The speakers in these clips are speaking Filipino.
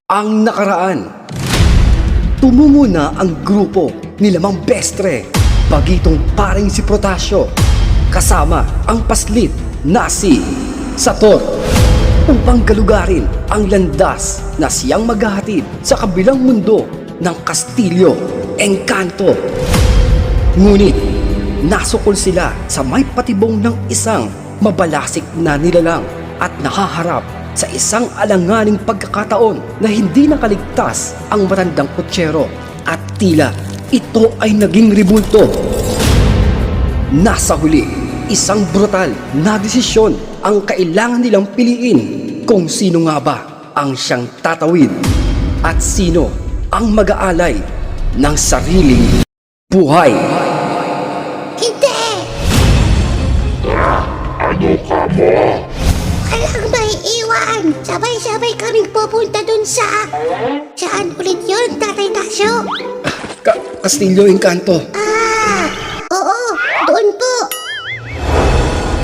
Ang nakaraan. Tumungo na ang grupo ni Lamang Bestre, bagitong paring si Protasio, kasama ang paslit na si Sator, upang galugarin ang landas na siyang maghahatid sa kabilang mundo ng Kastilyo Encanto. Ngunit nasukol sila sa may patibong ng isang mabalasik na nilalang at nahaharap sa isang alanganing pagkakataon na hindi nakaligtas ang matandang kutsero at tila ito ay naging ribulto. Nasa huli, isang brutal na desisyon ang kailangan nilang piliin kung sino nga ba ang siyang tatawid at sino ang mag-aalay ng sariling buhay. Hindi! Ano ka mo? Walang may iwan! Sabay-sabay kaming pupunta dun sa... Saan ulit yun, Tatay Tasyo? Kastilyo Encanto. Oo, doon po!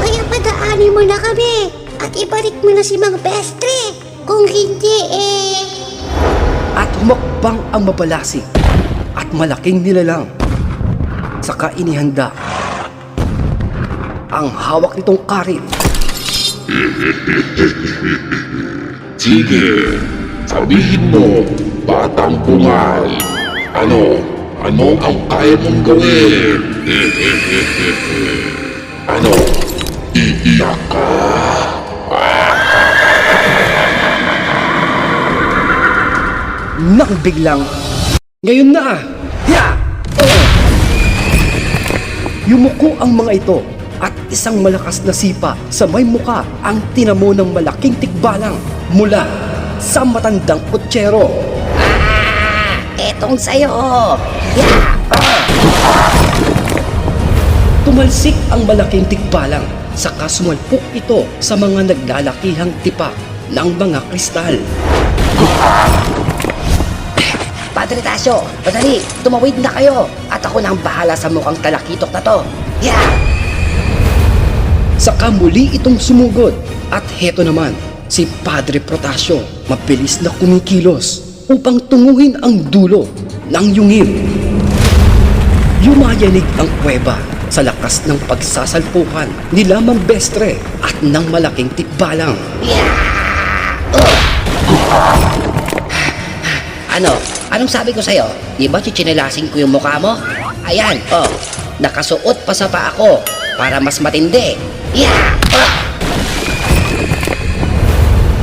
Kaya padaanin mo na kami at ibalik mo na si Mang Bestre. Kung hindi At humakbang ang mabalasik at malaking nilalang. Saka inihanda ang hawak nitong karit. Sige, sabihin mo, batang bungal. Ano ang kaya mong gawin? Ano? Iiyak ka? Nang biglang, ngayon na! Ya! Yumuko ang mga ito at isang malakas na sipa sa may muka ang tinamo ng malaking tikbalang mula sa matandang kutsero. etong sa'yo! Tumalsik ang malaking tikbalang, saka sumalpok ito sa mga naglalakihang tipak ng mga kristal. Padre Tasyo, madali, tumawid na kayo at ako na ang bahala sa mukhang talakitok na to. Saka muli itong sumugod at heto naman si Padre Protasio mabilis na kumikilos upang tunguhin ang dulo ng yungib. Yumayanig ang kuweba sa lakas ng pagsasalpukan ni Lamang Bestre at ng malaking tikbalang. Anong sabi ko sa'yo? Di ba chichinilasin ko yung mukha mo? Ayan, nakasuot pa sa paa ko para mas matindi.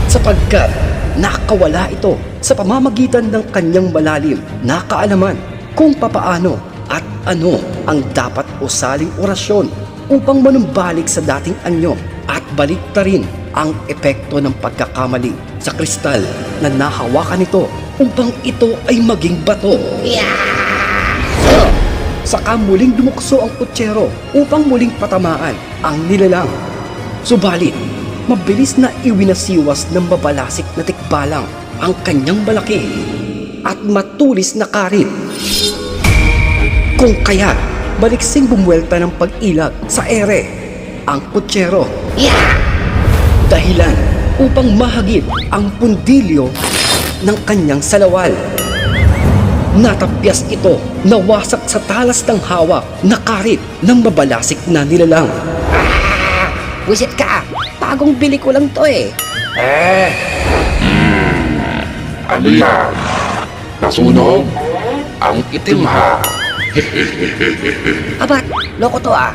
Sapagkat nakawala ito sa pamamagitan ng kanyang malalim na kaalaman kung papaano at ano ang dapat usaling orasyon upang manumbalik sa dating anyo at baliktarin ang epekto ng pagkakamali sa kristal na nahawakan nito upang ito ay maging bato. Saka muling dumukso ang kutsero upang muling patamaan ang nilalang. Subalit, mabilis na iwinasiwas ng mabalasik na tikbalang ang kanyang malaki at matulis na karit. Kung kaya, baliksing bumuwelta ng pag-ilag sa ere ang kutsero. Dahilan upang mahagip ang pundilyo ng kanyang salawal. Natapyas ito, nawasak sa talas ng hawak na karit ng mabalasik na nilalang. Wisit ka! Bagong bili ko lang to eh. Ano yan? Nasunog? Ang itim ha? Abat, loko to ah.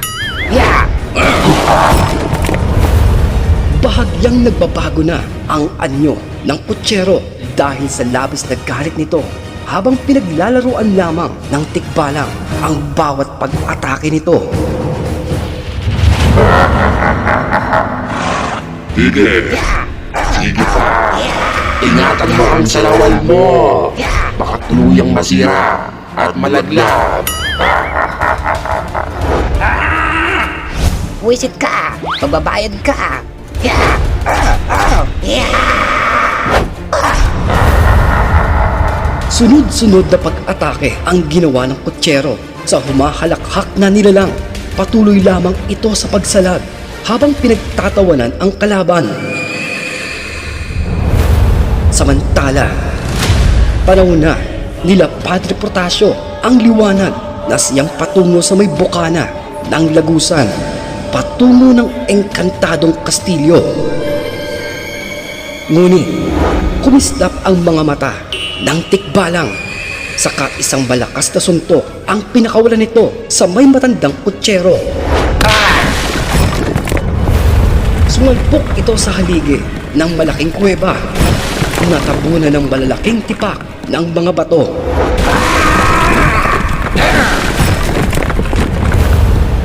Bahagyang nagbabago na ang anyo ng kutsero dahil sa labis na galit nito habang pinaglalaruan lamang ng tikbalang ang bawat pag-atake nito. Sige. Sige pa. Ingatan mo ang salawal mo. Baka tuluyang masira at malaglag. Wisit ka! Magbabayad ka! Sunod-sunod na pag-atake ang ginawa ng kutsero sa humahalakhak na nilalang. Patuloy lamang ito sa pagsalag habang pinagtatawanan ang kalaban. Samantala, Panahon na nila Padre Protasio ang liwanag na siyang patungo sa may bukana ng Lagusan, patungo ng engkantadong kastilyo. Ngunit kumislap ang mga mata ng Tikbalang, saka isang malakas na suntok ang pinakawalan nito sa may matandang kutsero. Sumalpok ito sa haligi ng malaking kuweba. Natabunan ng malalaking tipak ng mga bato.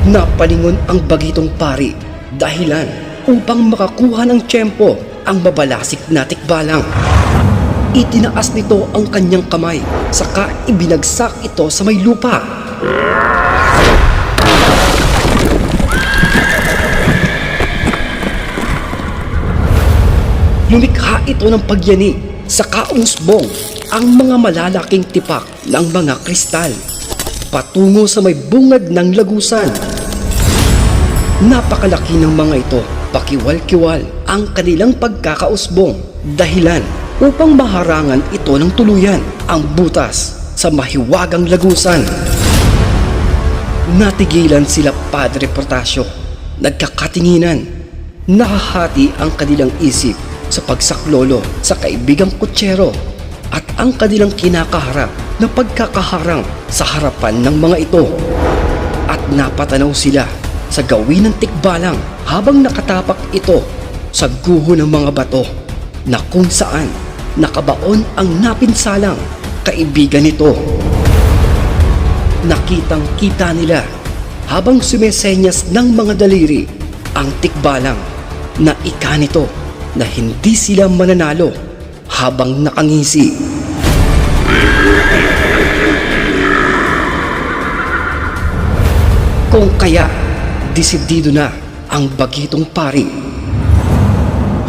Napalingon ang bagitong pari dahilan upang makakuha ng tiyempo ang mabalasik na Tikbalang. Itinaas nito ang kanyang kamay, saka ibinagsak ito sa may lupa. Lumikha ito ng pagyanig, saka umusbong ang mga malalaking tipak ng mga kristal patungo sa may bungad ng Lagusan. Napakalaki ng mga ito, pakiwal-kiwal ang kanilang pagkakausbong dahilan upang maharangan ito ng tuluyan ang butas sa mahiwagang Lagusan. Natigilan sila Padre Protasio, nagkakatinginan, nakahati ang kanilang isip sa pagsaklolo sa kaibigang kutsero at ang kanilang kinakaharap na pagkakaharang sa harapan ng mga ito. At napatanaw sila sa gawin ng Tikbalang habang nakatapak ito sa guho ng mga bato na kung saan nakabaon ang napinsalang kaibigan nito. Nakitang-kita nila habang sumesenyas ng mga daliri ang Tikbalang na ika nito na hindi sila mananalo habang nakangisi. Kung kaya, desidido na ang bagitong pari.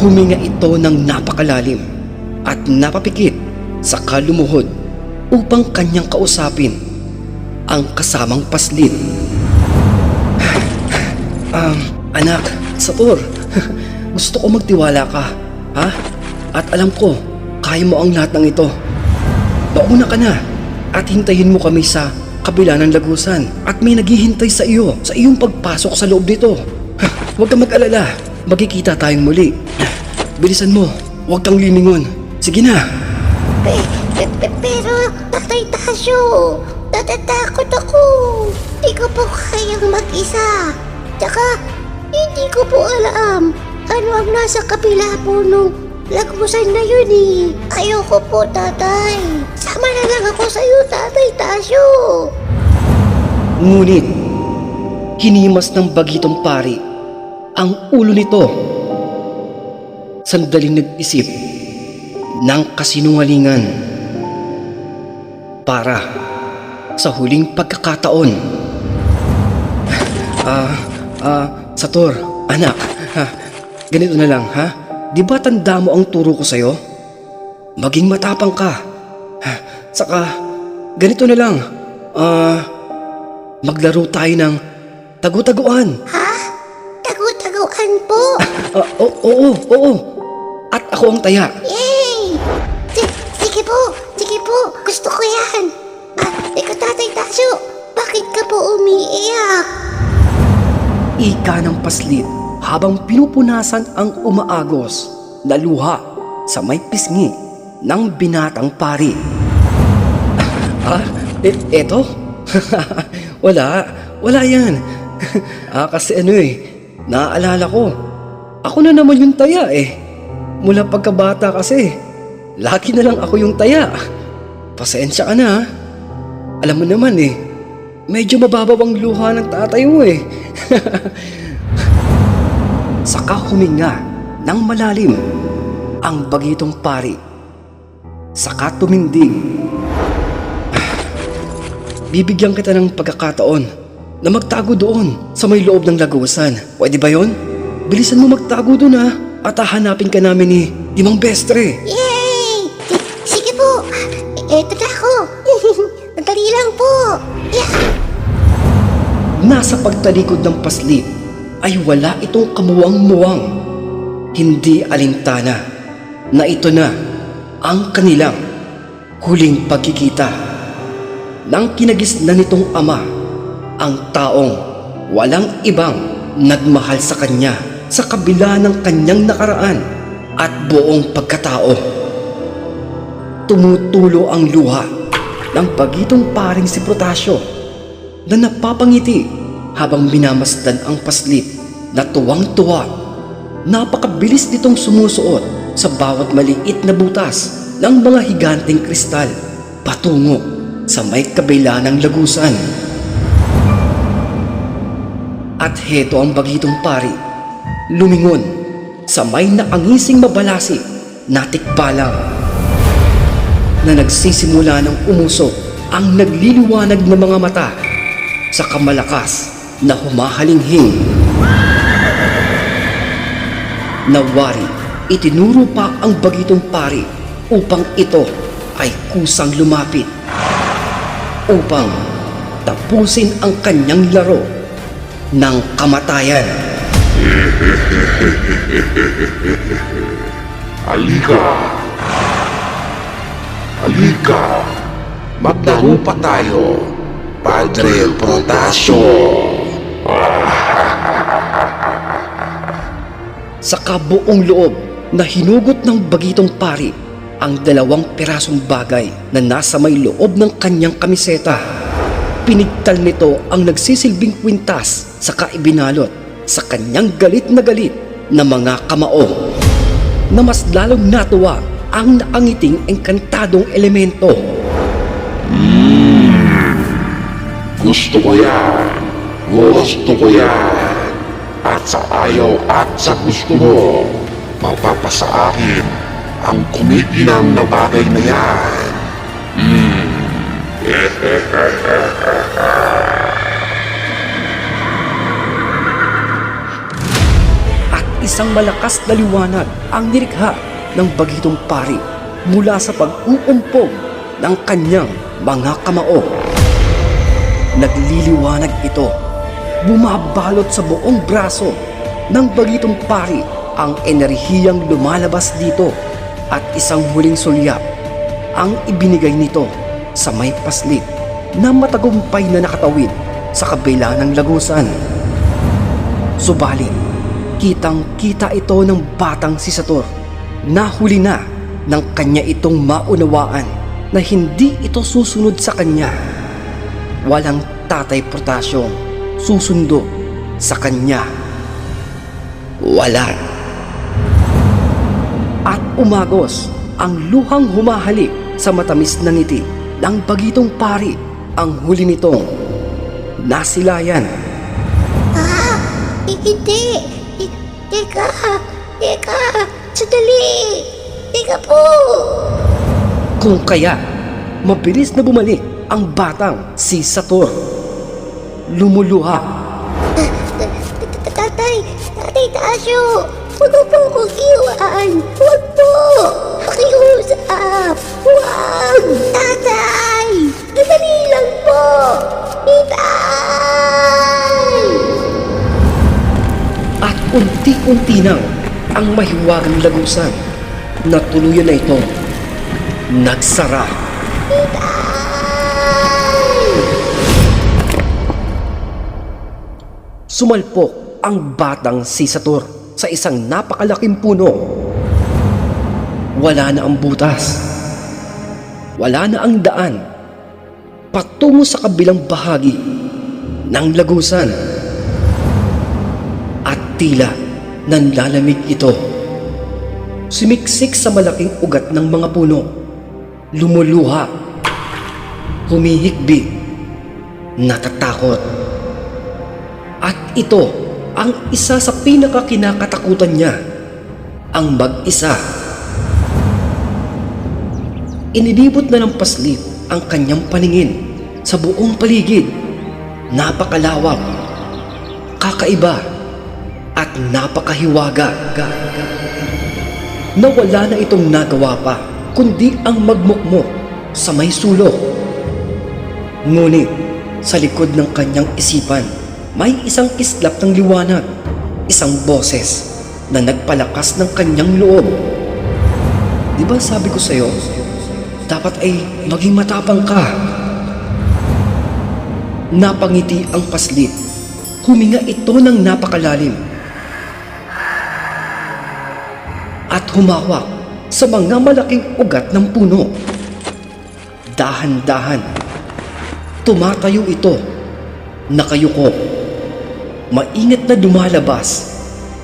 Huminga ito ng napakalalim at napapikit sa kalumuhod upang kanyang kausapin ang kasamang paslit. Anak, Sator, gusto ko magtiwala ka, ha? At alam ko, kaya mo ang lahat ng ito. Mauna ka na at hintayin mo kami sa kabila ng Lagusan at may naghihintay sa iyo sa iyong pagpasok sa loob dito. Huwag kang mag-alala, magkikita tayong muli. Bilisan mo, huwag kang liningon. Sige na. Pero, Tatay Tasyo, natatakot ako. Hindi ko po kayang mag-isa. Tsaka, hindi ko po alam ano ang nasa kabila po nung Lagusan na yun eh. Ayoko po, Tatay. Sama na lang ako sa iyo, Tatay Tasyo. Ngunit, hinimas ng bagitong pari ang ulo nito. Sandaling nag-isip ng kasinungalingan para sa huling pagkakataon. Sator, anak, ganito na lang, ha? Di ba tanda mo ang turo ko sa'yo? Maging matapang ka. Saka, ganito na lang, maglaro tayo ng tagu-taguan. Ha? Tagu-taguan po? Oo. At ako ang taya. Yay! Sige po. Gusto ko yan. Ikaw, Tatay Tasyo, bakit ka po umiiyak? Ika ng paslit habang pinupunasan ang umaagos na luha sa may pisngi ng binatang pari. Eto? Wala yan. Kasi naaalala ko. Ako na naman yung taya eh. Mula pagkabata kasi, lagi na lang ako yung taya. Pasensya ka na ha. Alam mo naman eh, medyo mababaw ang luha ng tatay mo eh. Saka huminga ng malalim ang bagitong pari. Saka tumindig. Bibigyan kita ng pagkakataon na magtago doon sa may loob ng Lagusan. Pwede ba yun? Bilisan mo magtago doon ha. At hahanapin ka namin ni Mang Bestre. Yay! Sige po. Eto na ako. Madali lang po. Yeah. Nasa pagtalikod ng paslit ay wala itong kamuwang-muwang. Hindi alintana na ito na ang kanilang huling pagkikita ng kinagisnan nitong ama, ang taong walang ibang nagmahal sa kanya sa kabila ng kanyang nakaraan at buong pagkatao. Tumutulo ang luha ng pagitong paring si Protasio na napapangiti habang minamasdan ang paslit na tuwang-tuwa. Napakabilis nitong sumusuot sa bawat maliit na butas ng mga higanteng kristal patungo sa may kabila ng lagusan. At heto ang bagitong pari, lumingon sa may nakangising mabalasi na tikbalang na nagsisimula ng umusok ang nagliliwanag na mga mata sa kamalakas na humahalinghing. Nawari, itinuro pa ang bagitong pari upang ito ay kusang lumapit upang tapusin ang kanyang laro ng kamatayan. Halika! Halika! Maglaro pa tayo, Padre Protasio! Sa kabuong loob na hinugot ng bagitong pari ang 2 pirasong bagay na nasa may loob ng kanyang kamiseta. Pinigtal nito ang nagsisilbing kwintas sa kaibinalot sa kanyang galit na mga kamao, na mas lalong natuwa ang nakangiting engkantadong elemento. Gusto ko yan! Gusto ko yan! At sa ayaw at sa gusto mo, mapapasa akin ang kumikinang na bagay na yan. At isang malakas na liwanag ang nilikha ng bagitong pari mula sa pag-uumpog ng kanyang mga kamao. Nagliliwanag ito, bumabalot sa buong braso ng bagitong pari ang enerhiyang lumalabas dito, at isang huling sulyap ang ibinigay nito sa may paslit na matagumpay na nakatawid sa kabila ng lagusan. Subalit, kitang-kita ito ng batang si Sator na huli na ng kanya itong maunawaan na hindi ito susunod sa kanya. Walang Tatay Protasio susundo sa kanya. Wala. At umagos ang luhang humahalik sa matamis na ngiti ng bagitong pari, ang huli nitong nasilayan. Hindi. Teka. Sandali. Teka po. Kung kaya, mabilis na bumalik ang batang si Sator. Lumuluha. Tatay Tasyo, huwag mo po akong iwan. Huwag po. Pakiusap. Huwag. Tatay. Dali lang po. Itay. At unti-unti nang ang mahiwagang lagusan na tuluyan na ito nagsara. Sumalpok ang batang si Sator sa isang napakalaking puno. Wala na ang butas. Wala na ang daan patungo sa kabilang bahagi ng lagusan. At tila nanlalamig ito. Sumiksik sa malaking ugat ng mga puno. Lumuluha. Humihikbi. Natatakot. At ito ang isa sa pinakakinakatakutan niya, ang mag-isa. Inilibot na ng paslit ang kanyang paningin sa buong paligid. Napakalawak, kakaiba, at napakahiwaga. Nawala na itong nagawa pa kundi ang magmukmok sa may sulok. Ngunit sa likod ng kanyang isipan, may isang kislap ng liwanag, isang boses na nagpalakas ng kanyang loob. Di ba sabi ko sa'yo, dapat ay maging matapang ka. Napangiti ang paslit. Huminga ito ng napakalalim. At humawak sa mga malaking ugat ng puno. Dahan-dahan, tumatayo ito, nakayuko. Maingat na lumalabas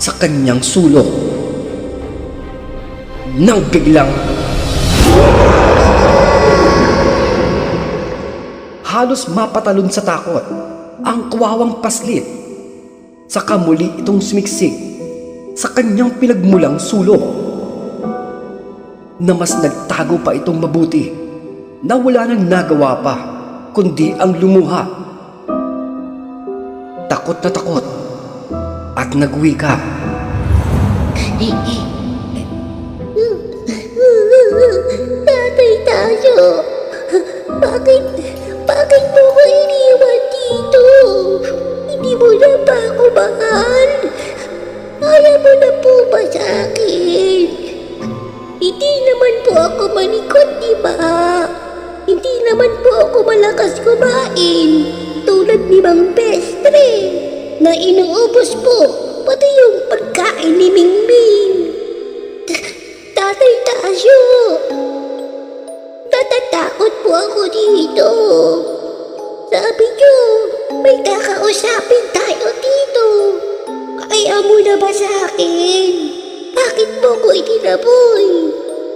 sa kanyang sulok. Nang biglang halos mapatalon sa takot ang kawawang paslit. Saka muli itong sumiksik sa kanyang pinagmulang sulok, na mas nagtago pa itong mabuti, na wala nang nagawa pa kundi ang lumuha. Takot na takot at nagwika. Tatay tayo, bakit mo ko iniwan dito? Hindi mo na ba ako mahal? Kaya mo na po ba sa akin? Hindi naman po ako malikot, di ba? Hindi naman po ako malakas kumain tulad ni Mang Bestre na inuubos po pati yung pagkain ni Mingming. Tatay Tasyo, natatakot po ako dito. Sabi niyo, may kakausapin tayo dito. Kaya mo na ba sa akin? Bakit mo ko itinaboy?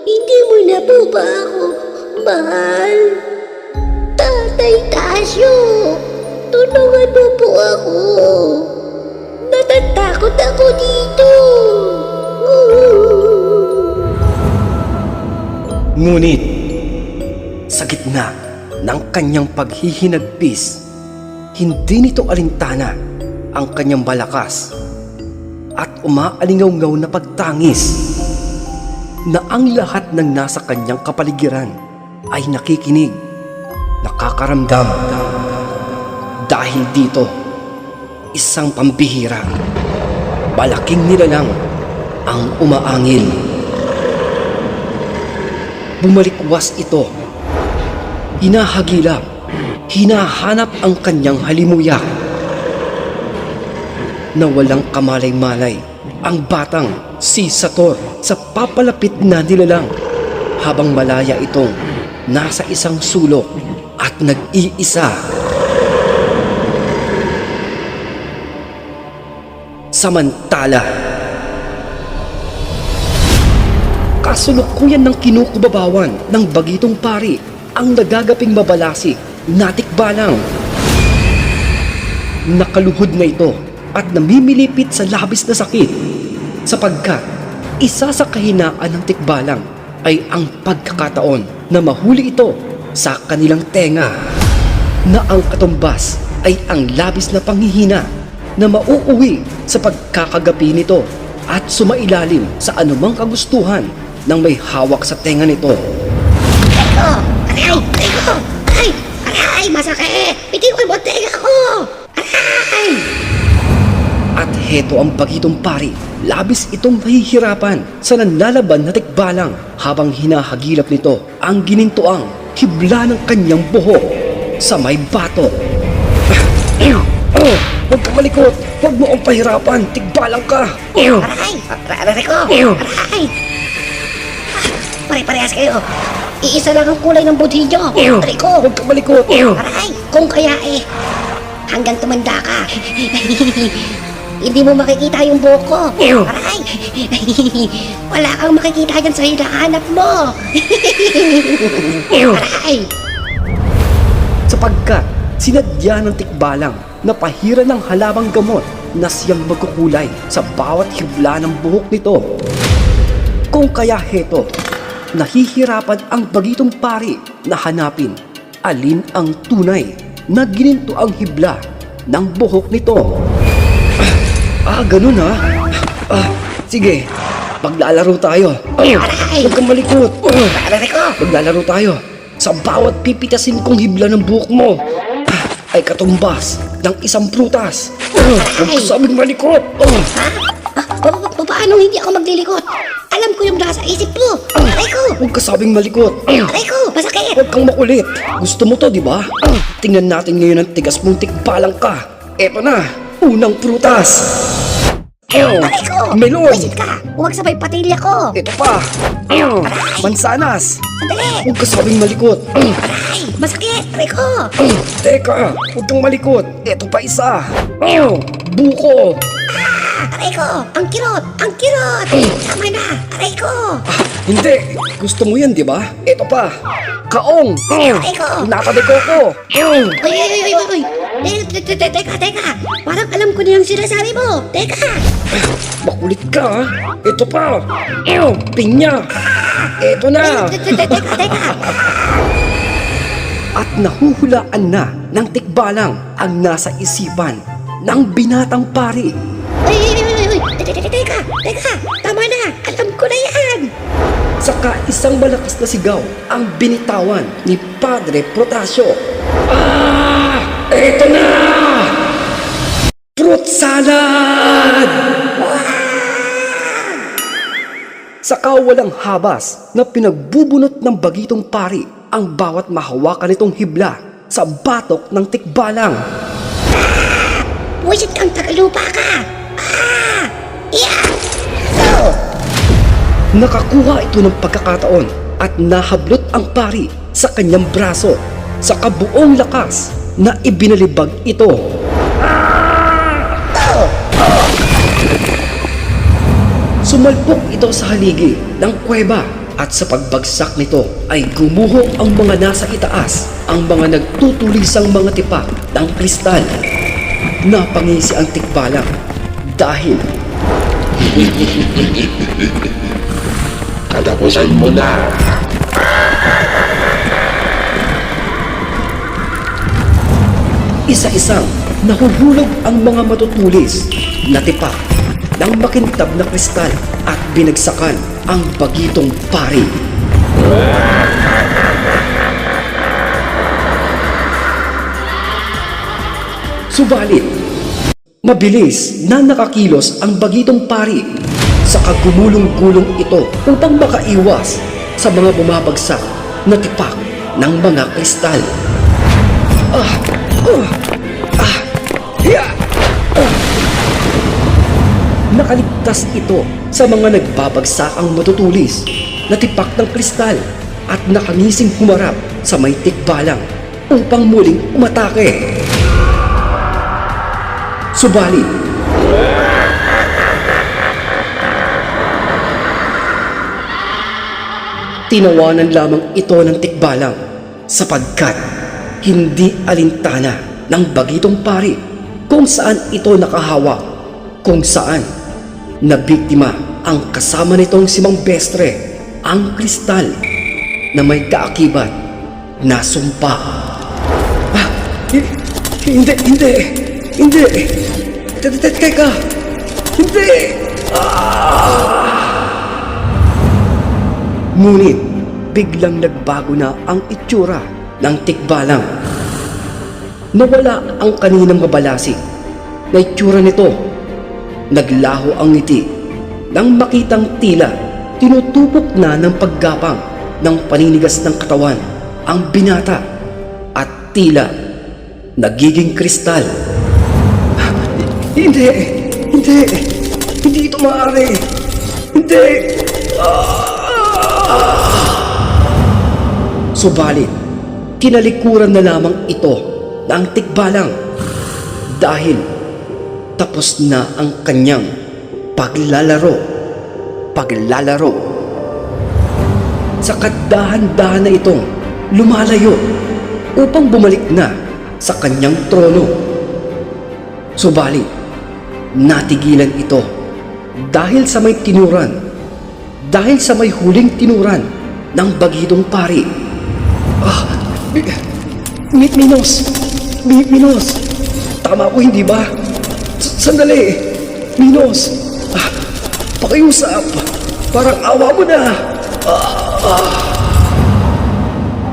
Hindi mo na po ba ako mahal? Tatay Tasyo, tulungan mo po ako. Natatakot ako dito. Ngunit, sa gitna ng kanyang paghihinagpis, hindi nito alintana ang kanyang malakas at umaalingaw-ngaw na pagtangis, na ang lahat ng nasa kanyang kapaligiran ay nakikinig, nakakaramdam. Dahil dito, isang pambihira, malaking nilalang ang umaangil. Bumalikwas ito, hinahagilap, hinahanap ang kanyang halimuyak. Na walang kamalay-malay ang batang si Sator sa papalapit na nilalang, habang malaya itong nasa isang sulok at nag-iisa. Samantala, kasulukuyan ng kinukubabawan ng bagitong pari ang nagagaping mabalasik na tikbalang. Nakaluhod na ito at namimilipit sa labis na sakit, sapagkat isa sa kahinaan ng tikbalang ay ang pagkakataon na mahuli ito sa kanilang tenga, na ang katumbas ay ang labis na panghihina na mauuwi sa pagkakagapi nito at sumailalim sa anumang kagustuhan ng may hawak sa tenga nito. Aray, masakit! Bitiwan mo tenga ko! Aray! At heto ang bagitong pari, labis itong nahihirapan sa nanlalaban na tikbalang, habang hinahagilap nito ang ginintuang hibla ng kanyang buhok sa may bato. Huwag ka malikot! Huwag mo akong pahirapan! Tikbalang ka! Aray! Aray ko! Aray! Pare-parehas kayo! Iisa lang ang kulay ng budhi nyo! Aray ko! Huwag ka malikot! Aray! Kung kaya hanggang tumanda ka, hindi mo makikita yung buhok ko! Aray! Wala kang makikita dyan sa hinahanap mo! Aray! Sapagkat sinadya ng tikbalang na pahiran ng halabang gamot na siyang magkukulay sa bawat hibla ng buhok nito. Kung kaya heto, nahihirapan ang bagitong pari na hanapin alin ang tunay na gininto ang hibla ng buhok nito. Ganun ha? Sige, maglalaro tayo. Huwag kang malikot. Aray ko! Maglalaro tayo. Sa bawat pipitasin kong hibla ng buhok mo ay katumbas ng isang prutas. Huwag ka sabing malikot. Paano hindi ako maglilikot? Alam ko yung nasa isip mo! Aray ko! Huwag ka sabing malikot. Aray ko! Masakit! Huwag kang makulit. Gusto mo to, di ba? Tingnan natin ngayon ang tigas mong tikbalang ka. Eto na, unang prutas. Aray ko! Melon. Wisit ka! Huwag sabay patilya ko! Ito pa. Mansanas. Sandali! Huwag ka sabing malikot. Aray! Masakit! Aray ko! Teka, huwag kang malikot. Ito pa isa. Buko. Aray ko! Ang kirot! Ang kirot! Tama na! Aray ko! Hindi. Gusto mo yan, di ba? Ito pa. Kaong. Aray ko! Natadiko ko. Uy! Teka! Parang alam ko na yung sinasabi mo! Teka! Makulit ka, ha? Ito pa. Pinya. Ito na. Teka! At nahuhulaan na ng tikbalang ang nasa isipan ng binatang pari. Uy! Teka! Tama na! Alam ko na yan! Saka isang malakas na sigaw ang binitawan ni Padre Protasio. Ito na! Fruit salad! Saka walang habas na pinagbubunot ng bagitong pari ang bawat mahawakan nitong hibla sa batok ng tikbalang. Wisit kang tagalupa ka! Nakakuha ito ng pagkakataon at nahablot ang pari sa kanyang braso sa kabuong lakas na ibinalibag ito. Sumalpok ito sa haligi ng kuweba at sa pagbagsak nito ay gumuho ang mga nasa itaas, ang mga nagtutulisang mga tipak ng kristal. Napangisi ang tikbalang dahil Katapusan mo na. isa-isang nahuhulog ang mga matutulis na tipak ng makintab na kristal at binagsakan ang bagitong pari. Subalit, mabilis na nakakilos ang bagitong pari sa kagumulong-gulong ito upang makaiwas sa mga bumabagsak na tipak ng mga kristal. Nakaligtas ito sa mga nagbabagsakang matutulis na tipak ng kristal at nakangising humarap sa may tikbalang upang muling umatake. Subalit, tinawanan lamang ito ng tikbalang sapagkat hindi alintana ng bagitong pari kung saan ito nakahawak, kung saan nabiktima ang kasama nitong si Mang Bestre, ang kristal na may kaakibat na sumpa. Hindi! Teka! Hindi! Ngunit, biglang nagbago na ang itsura ng tikbalang. Nawala ang kaninang mabalasik na itsura nito. Naglaho ang ngiti nang makitang tila tinutupok na ng paggapang ng paninigas ng katawan ang binata at tila nagiging kristal. Hindi ito maaari. Hindi. Subalit, kinalikuran na lamang ito ng tikbalang dahil tapos na ang kanyang paglalaro. Sa dahan-dahan na itong lumalayo upang bumalik na sa kanyang trono. Subalit, natigilan ito dahil sa may tinuran, dahil sa may huling tinuran ng bagitong pari. Minos, tama ko hindi ba? Sandali, Minos, pakiusap, parang awa mo na.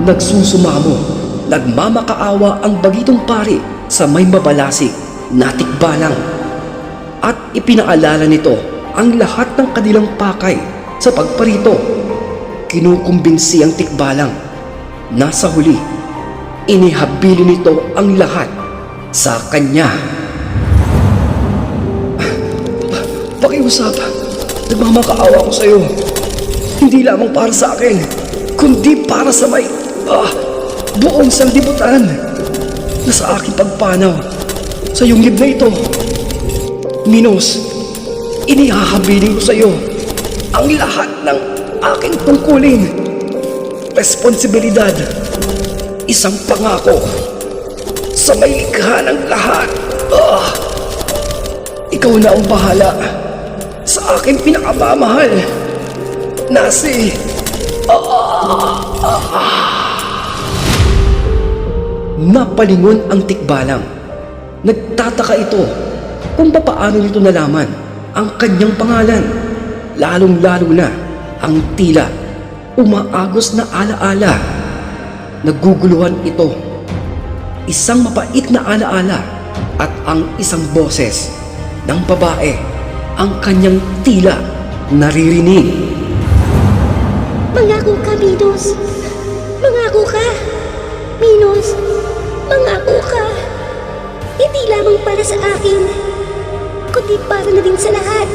Nagsusumamo, nagmamakaawa ang bagitong pari sa may mabalasik na tikbalang at ipinaalala nito ang lahat ng kanilang pakay sa pagparito. Kinukumbinsi ang tikbalang Nasa huli, inihabilin nito ang lahat sa kanya. Pakiusap, nagmamakaawa ko sa iyo. Hindi lamang para sa akin, kundi para sa buong sanlibutan na sa aking pagpanaw sa iyong na ito. Minos, inihahabilin ko sa iyo ang lahat ng aking tungkulin. Responsibilidad, isang pangako sa may likha ng lahat. Ikaw na ang bahala sa aking pinakamamahal, Nasi. Napalingon ang tikbalang. Nagtataka ito kung papaano nito nalaman ang kanyang pangalan, lalong-lalo na ang tila umaagos na alaala. Naguguluhan ito. Isang mapait na alaala at ang isang boses ng babae ang kanyang tila naririnig. Mangako ka, Minos. Mangako ka. Minos, mangako ka. Hindi lamang para sa akin, kundi para na din sa lahat.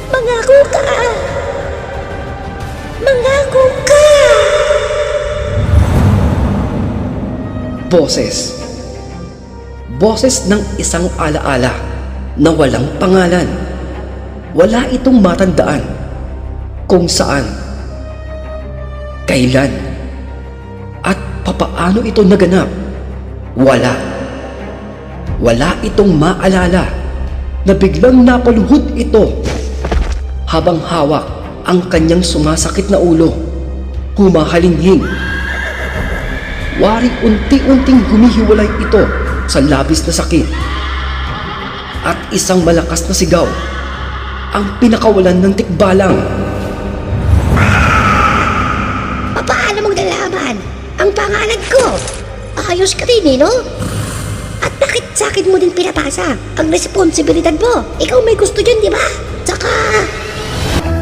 Mangako ka. Mangako ka. Boses. Boses ng isang alaala na walang pangalan. Wala itong matandaan kung saan, kailan, at papaano ito naganap. Wala itong maalala na biglang napaluhod ito habang hawak ang kanyang sumasakit na ulo. Humahalinghing. Waring unti-unting humihiwalay ito sa labis na sakit. At isang malakas na sigaw ang pinakawalan ng tikbalang. Paano mong nalaman ang pangalan ko? Ayos ka rin, no? At bakit sa akin mo din pinapasa ang responsibilidad mo? Ikaw may gusto dyan, di ba? Tsaka...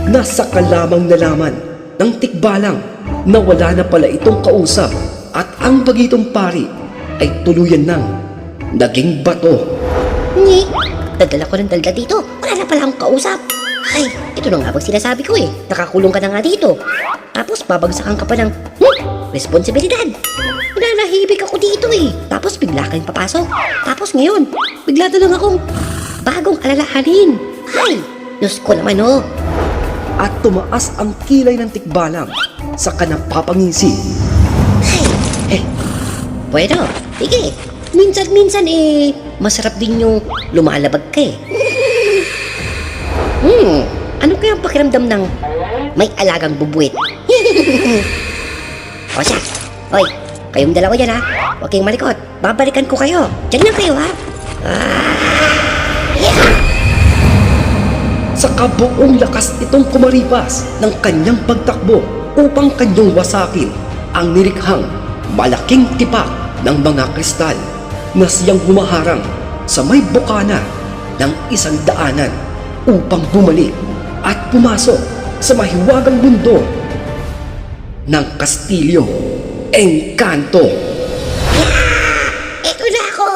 Nasa kalamang nalaman ng tikbalang na wala na pala itong kausap at ang bagitong pari ay tuluyan ng naging bato. Ni, dadala ko ng dalda dito. Wala na pala akong kausap. Ay, ito na nga bang sinasabi ko eh. Nakakulong ka na nga dito. Tapos babagsakan ka pa ng responsibilidad. Nanahibig ako dito eh. Tapos bigla kayong papasok. Tapos ngayon, bigla na lang akong bagong alalahanin. Ay, Diyos ko naman oh. At tumaas ang kilay ng tikbalang sa kanang papangisi. Pwede, sige. Minsan-minsan masarap din yung lumalabag ka eh. Ano kaya ang pakiramdam ng may alagang bubuwit? O siya, hoy, kayong dalawa dyan ha. Huwag kayong malikot, babalikan ko kayo. Diyan lang kayo ha. Sa kabuong lakas itong kumaripas ng kanyang pagtakbo upang kanyang wasakin ang nilikhang malaking tipak ng mga kristal na siyang humaharang sa may bukana ng isang daanan upang bumalik at pumasok sa mahiwagang mundo ng Kastilyo Engkanto. Ito na ako!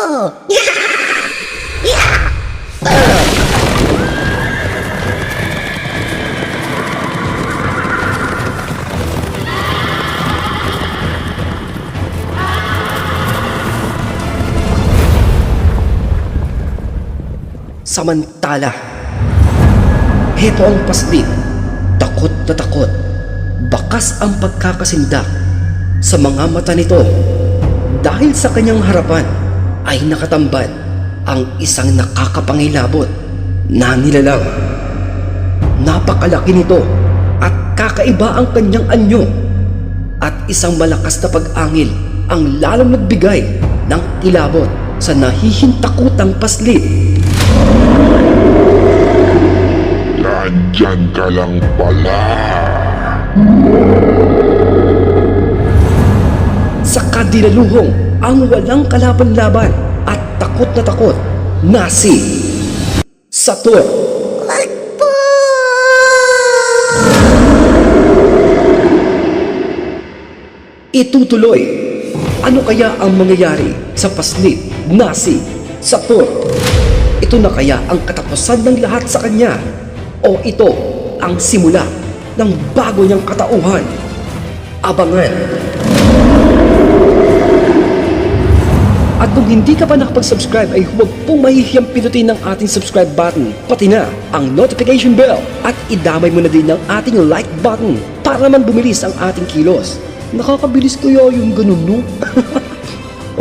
Samantala, heto ang paslit, takot na takot, bakas ang pagkakasindak sa mga mata nito dahil sa kanyang harapan ay nakatambad ang isang nakakapangilabot na nilalang. Napakalaki nito at kakaiba ang kanyang anyo at isang malakas na pag-angil ang lalong nagbigay ng kilabot sa nahihintakutang paslit. Nandyan ka lang pala. Sa kadilaluhong ang walang kalaban-laban at takot na takot na si Sator. Wag po! itutuloy. Ano kaya ang mangyayari sa paslit, Nasi, Satur? Ito na kaya ang katapusan ng lahat sa kanya? O ito ang simula ng bago niyang katauhan? Abangan! At kung hindi ka pa nakapag-subscribe ay huwag pong mahihiyang pinutin ng ating subscribe button, pati na ang notification bell at idamay mo na din ang ating like button para naman bumilis ang ating kilos. Nakakabilis kaya yung ganun, no?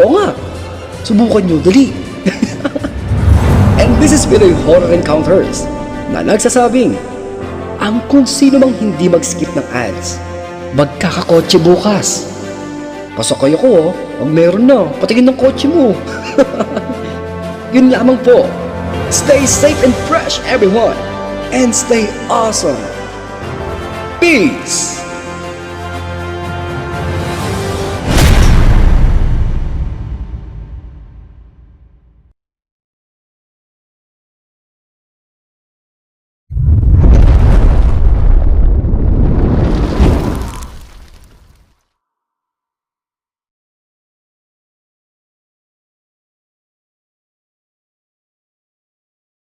Oo nga, subukan nyo, dali! And this is Pinoy Horror Encounters na nagsasabing, ang kung sino mang hindi mag-skip ng ads, magkakakotse bukas. Pasakay ako, pag meron na, patingin ng kotse mo. Yun lamang po. Stay safe and fresh, everyone. And stay awesome. Peace!